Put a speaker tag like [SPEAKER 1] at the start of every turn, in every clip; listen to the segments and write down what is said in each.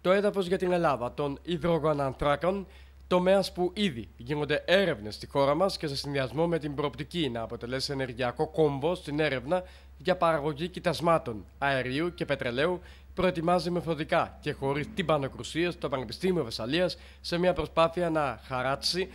[SPEAKER 1] Το έδαφος για την Ελλάδα των υδρογονανθράκων, τομέας που ήδη γίνονται έρευνες στη χώρα μας και σε συνδυασμό με την προοπτική να αποτελέσει ενεργειακό κόμβο στην έρευνα για παραγωγή κοιτασμάτων αερίου και πετρελαίου, προετοιμάζει μεθοδικά και χωρίς τυμπανοκρουσίες το Πανεπιστήμιο Βεσσαλίας σε μια προσπάθεια να χαράξει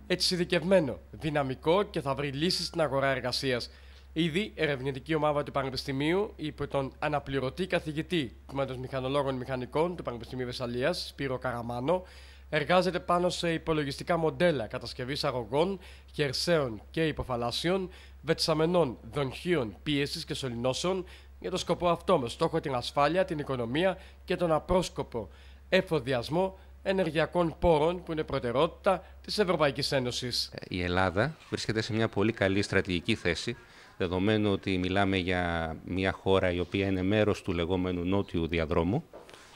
[SPEAKER 1] εξειδικευμένο, δυναμικό και θα βρει λύσεις στην αγορά εργασίας. Ήδη, ερευνητική ομάδα του Πανεπιστημίου, υπό τον αναπληρωτή καθηγητή Τμήματος Μηχανολόγων Μηχανικών του Πανεπιστημίου Βεσσαλίας, Σπύρο Καραμάνο, εργάζεται πάνω σε υπολογιστικά μοντέλα κατασκευής αγωγών, χερσαίων και υποφαλάσσιων, βετσαμενών δονχείων πίεσης και σωληνώσεων, για το σκοπό αυτό με στόχο την ασφάλεια, την οικονομία και τον απρόσκοπο εφοδιασμό ενεργειακών πόρων που είναι προτεραιότητα της Ευρωπαϊκής Ένωσης.
[SPEAKER 2] Η Ελλάδα βρίσκεται σε μια πολύ καλή στρατηγική θέση, δεδομένου ότι μιλάμε για μια χώρα η οποία είναι μέρος του λεγόμενου νότιου διαδρόμου,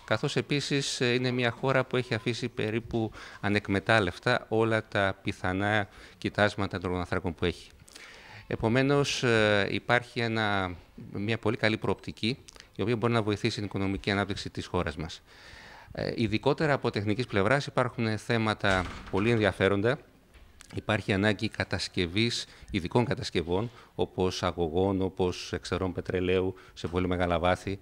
[SPEAKER 2] καθώς επίσης είναι μια χώρα που έχει αφήσει περίπου ανεκμετάλλευτα όλα τα πιθανά κοιτάσματα υδρογονανθράκων που έχει. Επομένως, υπάρχει μια πολύ καλή προοπτική, η οποία μπορεί να βοηθήσει την οικονομική ανάπτυξη της χώρας μας. Ειδικότερα από τεχνικής πλευράς υπάρχουν θέματα πολύ ενδιαφέροντα. Υπάρχει ανάγκη κατασκευής ειδικών κατασκευών, όπως αγωγών, όπως εξαιρών πετρελαίου σε πολύ μεγάλα βάθη,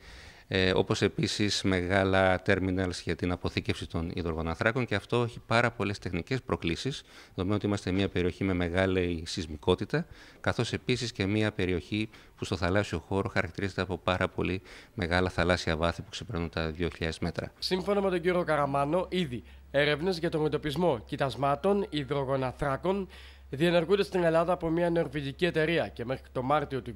[SPEAKER 2] όπως επίσης μεγάλα terminals για την αποθήκευση των υδρογονανθράκων, και αυτό έχει πάρα πολλές τεχνικές προκλήσεις, δεδομένου ότι είμαστε μια περιοχή με μεγάλη σεισμικότητα, καθώς επίσης και μια περιοχή που στο θαλάσσιο χώρο χαρακτηρίζεται από πάρα πολύ μεγάλα θαλάσσια βάθη που ξεπερνούν τα 2.000 μέτρα.
[SPEAKER 1] Σύμφωνα με τον κύριο Καραμάνο, ήδη έρευνες για τον εντοπισμό κοιτασμάτων υδρογονανθράκων διενεργούνται στην Ελλάδα από μια νορβηγική εταιρεία και μέχρι το Μάρτιο του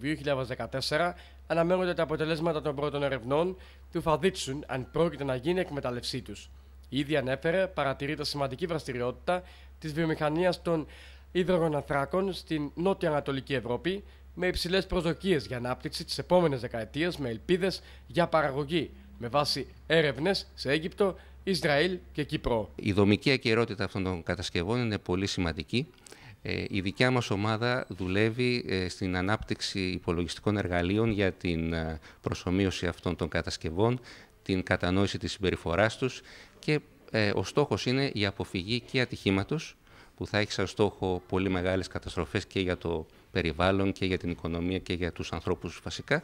[SPEAKER 1] 2014 αναμένονται τα αποτελέσματα των πρώτων ερευνών που θα δείξουν αν πρόκειται να γίνει εκμετάλλευσή τους. Ήδη ανέφερε, παρατηρείται σημαντική δραστηριότητα της βιομηχανίας των υδρογονανθράκων στην νότια-ανατολική Ευρώπη, με υψηλές προσδοκίες για ανάπτυξη τις επόμενες δεκαετίες, με ελπίδες για παραγωγή με βάση έρευνες σε Αίγυπτο, Ισραήλ και Κύπρο.
[SPEAKER 2] Η δομική ακεραιότητα αυτών των κατασκευών είναι πολύ σημαντική. Η δικιά μας ομάδα δουλεύει στην ανάπτυξη υπολογιστικών εργαλείων για την προσομοίωση αυτών των κατασκευών, την κατανόηση της συμπεριφοράς τους και ο στόχος είναι η αποφυγή και ατυχήματος, που θα έχει σαν στόχο πολύ μεγάλες καταστροφές και για το περιβάλλον και για την οικονομία και για τους ανθρώπους βασικά,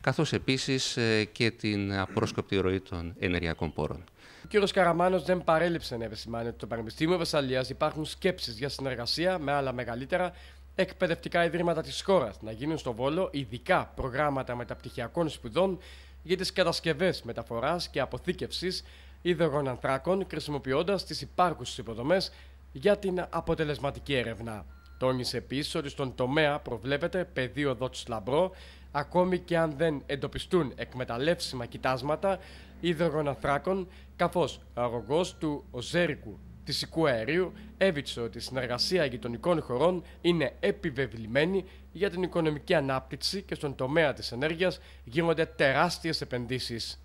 [SPEAKER 2] καθώς επίσης και την απρόσκοπτη ροή των ενεργειακών πόρων.
[SPEAKER 1] Ο κ. Καραμάνος δεν παρέλειψε να επισημάνει ότι στο Πανεπιστήμιο Βεσσαλίας υπάρχουν σκέψεις για συνεργασία με άλλα μεγαλύτερα εκπαιδευτικά ιδρύματα της χώρας, να γίνουν στο Βόλο ειδικά προγράμματα μεταπτυχιακών σπουδών για τις κατασκευές μεταφοράς και αποθήκευσης υδρογονανθράκων, χρησιμοποιώντας τις υπάρχουσες υποδομές για την αποτελεσματική έρευνα. Τόνισε επίσης ότι στον τομέα προβλέπεται πεδίο δόξης λαμπρό, ακόμη και αν δεν εντοπιστούν εκμεταλλεύσιμα κοιτάσματα υδρογονανθράκων, καθώς ο αγωγός του οζέρικου φυσικού αερίου έβειξε ότι η συνεργασία γειτονικών χωρών είναι επιβεβλημένη για την οικονομική ανάπτυξη και στον τομέα της ενέργειας γίνονται τεράστιες επενδύσεις.